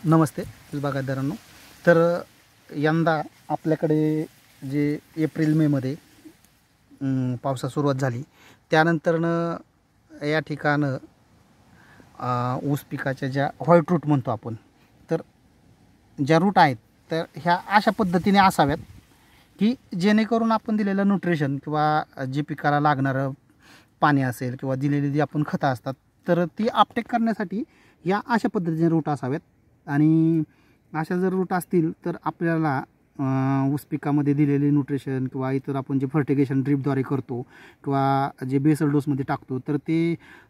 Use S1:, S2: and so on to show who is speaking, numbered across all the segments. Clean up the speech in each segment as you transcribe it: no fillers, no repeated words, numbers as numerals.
S1: नमस्ते बागायतदारांनो. तर यंदा आपल्याकडे जे एप्रिल मे मध्ये पावसास सुरुवात झाली त्यानंतरनं या ठिकाणं ऊस पिकाच्या ज्या व्हाईट रूट म्हणतो आपण, तर ज्या रूट आहेत तर ह्या अशा पद्धतीने असाव्यात की जेणेकरून आपण दिलेलं न्यूट्रिशन किंवा जे पिकाला लागणारं पाणी असेल किंवा दिलेली जी आपण खतं असतात तर ती अपटेक करण्यासाठी या अशा पद्धतीने रूट असाव्यात. आणि अशा जर रूट असतील तर आपल्याला ऊस पिकामध्ये दिलेले न्यूट्रिशन किंवा इतर आपण जे फर्टिगेशन ड्रीपद्वारे करतो किंवा जे बेसल डोसमध्ये टाकतो तर ते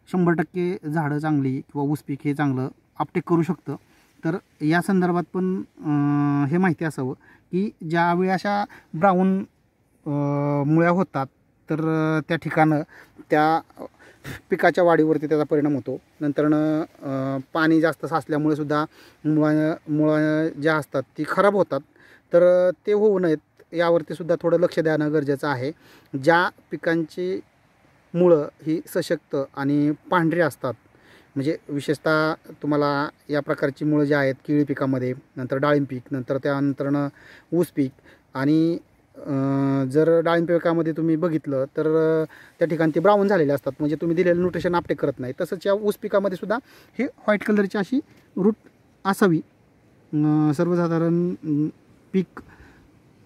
S1: 100% झाडं चांगली किंवा ऊस पीक हे चांगलं अपटेक करू शकतं. तर या संदर्भात पण हे माहिती असावं की ज्यावेळी अशा ब्राऊन मुळ्या होतात तर त्या ठिकाणं त्या पिकाच्या वाढीवरती त्याचा परिणाम होतो. नंतरनं पाणी जास्त साचल्यामुळे सुद्धा मुळं ज्या असतात ती खराब होतात. तर ते होऊ नयेत यावरती सुद्धा थोडं लक्ष देणं गरजेचं आहे. ज्या पिकांची मुळं ही सशक्त आणि पांढरी असतात, म्हणजे विशेषतः तुम्हाला या प्रकारची मुळं जी आहेत केळी पिकामध्ये, नंतर डाळिंब पीक, नंतर त्यानंतरनं ऊस पीक आणि जर डाळिंब पिकामध्ये तुम्ही बघितलं तर त्या ठिकाणी ते ब्राऊन झालेले असतात, म्हणजे तुम्ही दिलेलं न्यूट्रिशन अपटेक करत नाही. तसंच या ऊस पिकामध्ये सुद्धा हे व्हाईट कलरची अशी रूट असावी. सर्वसाधारण पीक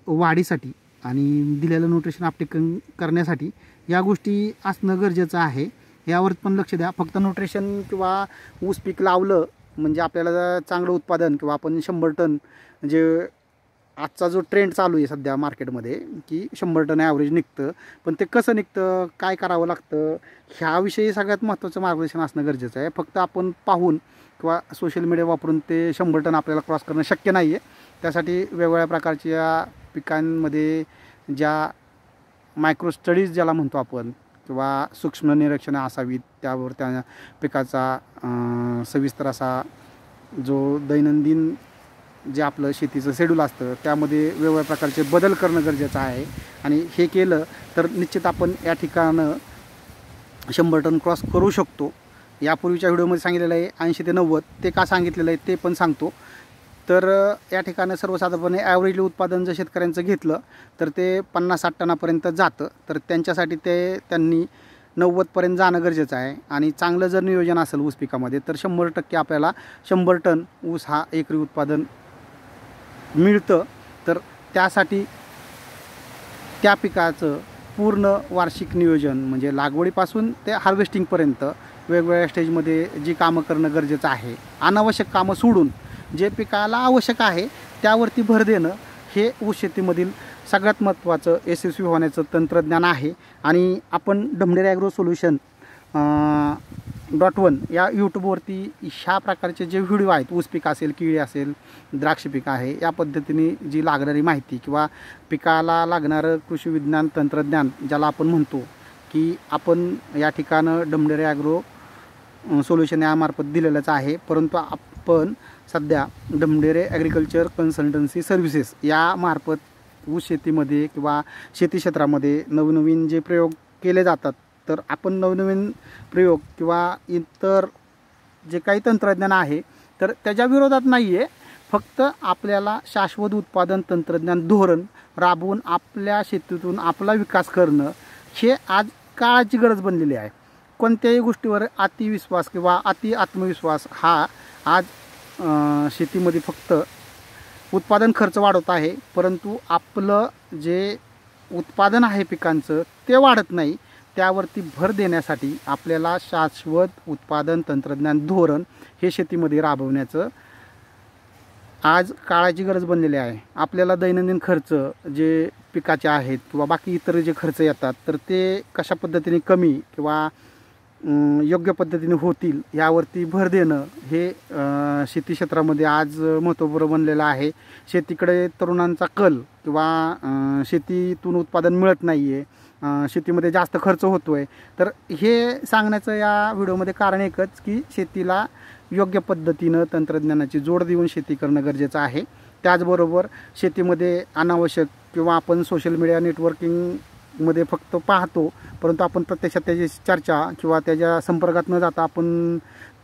S1: वाढीसाठी आणि दिलेलं न्यूट्रिशन अपटेक करण्यासाठी या गोष्टी असणं गरजेचं आहे. यावर पण लक्ष द्या. फक्त न्यूट्रिशन किंवा ऊस पीक लावलं म्हणजे आपल्याला चांगलं उत्पादन किंवा आपण 100 टन, म्हणजे आजचा जो ट्रेंड चालू आहे सध्या मार्केटमध्ये की 100 टन ॲव्हरेज निघतं, पण ते कसं निघतं, काय करावं लागतं, ह्याविषयी सगळ्यात महत्त्वाचं मार्गदर्शन असणं गरजेचं आहे. फक्त आपण पाहून किंवा सोशल मीडिया वापरून ते 100 टन आपल्याला क्रॉस करणं शक्य नाही आहे. त्यासाठी वेगवेगळ्या प्रकारच्या पिकांमध्ये ज्या मायक्रो स्टडीज ज्याला म्हणतो आपण किंवा सूक्ष्म निरीक्षणं असावीत, त्यावर त्या पिकाचा सविस्तर असा जो दैनंदिन जे आपलं शेतीचं शेड्यूल असतं त्यामध्ये वेगवेगळ्या प्रकारचे बदल करणं गरजेचं आहे. आणि हे केलं तर निश्चित आपण या ठिकाणं 100 टन क्रॉस करू शकतो. यापूर्वीच्या व्हिडिओमध्ये सांगितलेलं आहे 80 ते 90. ते का सांगितलेलं आहे ते पण सांगतो. तर या ठिकाणं सर्वसाधारणपणे ॲव्हरेजली उत्पादन जर शेतकऱ्यांचं घेतलं तर ते 50-60 टनापर्यंत जातं. तर त्यांच्यासाठी त्यांनी 90पर्यंत जाणं गरजेचं आहे. आणि चांगलं जर नियोजन असेल ऊस पिकामध्ये तर 100% आपल्याला 100 टन ऊस हा एकरी उत्पादन मिळतं. तर त्यासाठी त्या पिकाचं पूर्ण वार्षिक नियोजन म्हणजे लागवडीपासून ते हार्वेस्टिंगपर्यंत वेगवेगळ्या स्टेजमध्ये जी कामं करणं गरजेचं आहे. अनावश्यक कामं सोडून जे पिकाला आवश्यक आहे त्यावरती भर देणं हे ऊस शेतीमधील सगळ्यात महत्त्वाचं यशस्वी होण्याचं तंत्रज्ञान आहे. आणि आपण ढमढेरे ॲग्रो सोल्युशन .1 या यूट्यूबवरती ह्या प्रकारचे जे व्हिडिओ आहेत, ऊस पीक असेल, केळी असेल, द्राक्ष पीक आहे, या पद्धतीने जी लागणारी माहिती किंवा पिकाला लागणारं कृषी विज्ञान तंत्रज्ञान ज्याला आपण म्हणतो की आपण या ठिकाणं ढमढेरे ॲग्रो सोल्युशन यामार्फत दिलेलंच आहे. परंतु आपण सध्या ढमढेरे ॲग्रिकल्चर कन्सल्टन्सी सर्व्हिसेस यामार्फत ऊस शेतीमध्ये किंवा शेती क्षेत्रामध्ये नवनवीन जे प्रयोग केले जातात तर आपण नवनवीन प्रयोग किंवा इतर जे काही तंत्रज्ञान आहे तर त्याच्या विरोधात नाही आहे. फक्त आपल्याला शाश्वत उत्पादन तंत्रज्ञान धोरण राबवून आपल्या शेतीतून आपला विकास करणं हे आज काळाची गरज बनलेली आहे. कोणत्याही गोष्टीवर अतिविश्वास किंवा अति आत्मविश्वास हा आज शेतीमध्ये फक्त उत्पादन खर्च वाढवत आहे, परंतु आपलं जे उत्पादन आहे पिकांचं ते वाढत नाही. त्यावरती भर देण्यासाठी आपल्याला शाश्वत उत्पादन तंत्रज्ञान धोरण हे शेतीमध्ये राबवण्याचं आज काळाची गरज बनलेली आहे. आपल्याला दैनंदिन खर्च जे पिकाचे आहेत किंवा बाकी इतर जे खर्च येतात तर ते कशा पद्धतीने कमी किंवा योग्य पद्धतीने होतील यावरती भर देणं हे शेती क्षेत्रामध्ये आज महत्त्वपूर्ण बनलेलं आहे. शेतीकडे तरुणांचा कल किंवा शेतीतून उत्पादन मिळत नाही आहे, शेतीमध्ये जास्त खर्च होतो आहे. तर हे सांगण्याचं या व्हिडिओमध्ये कारण एकच की शेतीला योग्य पद्धतीनं तंत्रज्ञानाची जोड देऊन शेती करणं गरजेचं आहे. त्याचबरोबर शेतीमध्ये अनावश्यक किंवा आपण सोशल मीडिया नेटवर्किंग मध्ये फक्त पाहतो, परंतु आपण प्रत्यक्षात त्याची चर्चा किंवा त्याच्या संपर्कात न जाता आपण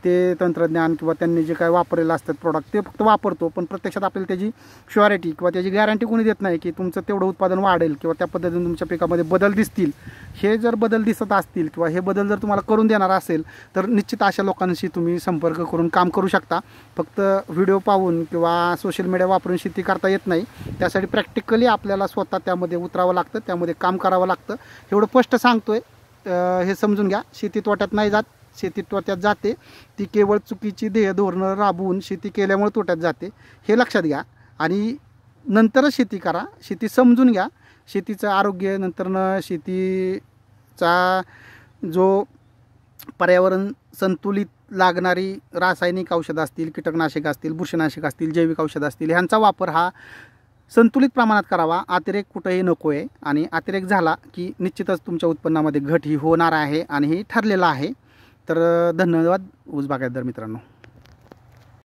S1: ते तंत्रज्ञान किंवा त्यांनी जे काय वापरलेलं असतात प्रोडक्ट ते फक्त वापरतो, पण प्रत्यक्षात आपल्याला त्याची श्युअरिटी किंवा त्याची गॅरंटी कोणी देत नाही की तुमचं तेवढं उत्पादन वाढेल किंवा त्या पद्धतीने तुमच्या पिकामध्ये बदल दिसतील. हे जर बदल दिसत असतील किंवा हे बदल जर तुम्हाला करून देणार असेल तर निश्चित अशा लोकांशी तुम्ही संपर्क करून काम करू शकता. फक्त व्हिडिओ पाहून किंवा सोशल मीडिया वापरून शेती करता येत नाही. त्यासाठी प्रॅक्टिकली आपल्याला स्वतः त्यामध्ये उतरावं लागतं, त्यामध्ये काम करावं लागतं. एवढं स्पष्ट सांगतोय, हे समजून घ्या. शेती तोट्यात नाही जात, शेती तोट्यात जाते ती केवळ चुकीची ध्येय धोरणं राबवून शेती केल्यामुळे तोट्यात जाते, हे लक्षात घ्या. आणि नंतरच शेती करा, शेती समजून घ्या. शेतीचं आरोग्य नंतरनं शेतीचा जो पर्यावरण संतुलित लागणारी रासायनिक औषधं असतील, कीटकनाशक असतील, बुरशीनाशक असतील, जैविक औषधं असतील, ह्यांचा वापर हा संतुलित प्रमाणात करावा. अतिरेक कुठेही नको आहे. आणि अतिरेक झाला की निश्चितच तुमच्या उत्पन्नामध्ये घट ही होणार आहे आणि हे ठरलेलं आहे. तर धन्यवाद ऊस बागायतदार मित्रांनो.